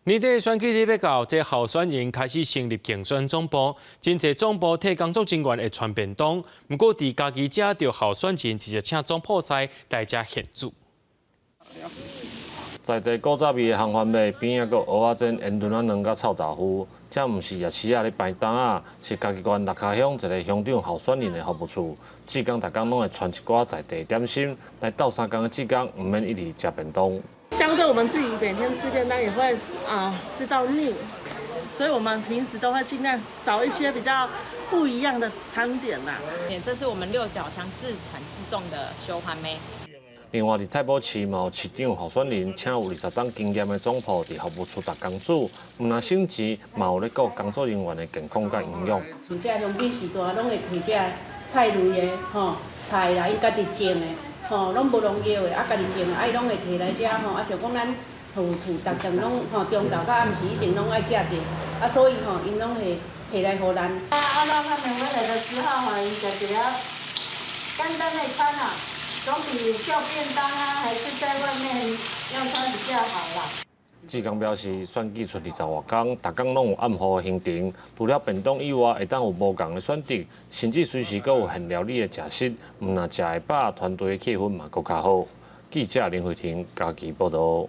年底选举日要到，这候选人开始成立竞选总部，真侪总部替工作人员会传便当，不过伫家己遮着候选人直接请总铺师来遮献煮。在地古早味的烘饭麦边仔，搁蚵仔煎、烟炖仔卵甲臭豆腐，这毋是夜市仔咧摆档啊，是家己县六卡乡一个乡长候选人的服务处。志工逐工拢会传一寡在地点心，来斗3工的志工毋免一直食便当。相对我们自己每天吃便当也会吃到腻，所以我们平时都会尽量找一些比较不一样的餐点啦。这是我们六角乡自产自种的烧番麦。另外，伫太保市嘛有市长候选人，请有20档经验的总铺伫服务处打工煮，毋但省钱，嘛有咧顾工作人员的健康甲营养。像这乡亲时代，拢会摕这菜类的菜啦，因家己种的拢无农药的，家己种的，伊拢会摕来遮像讲咱服务处逐顿拢中昼到暗时一定拢爱食着，所以因拢会摕来互咱。阿老他们回来的时候伊就比较简单的餐啊。总比叫便当还是在外面要餐比较好啦。志工表示，选举出20外天，逐工拢有暗号的行程，除了便当以外，会当有无共的选择，甚至随时阁有现料理的食室，毋但食会饱，团队的气氛嘛阁较好。记者林慧婷家己报道。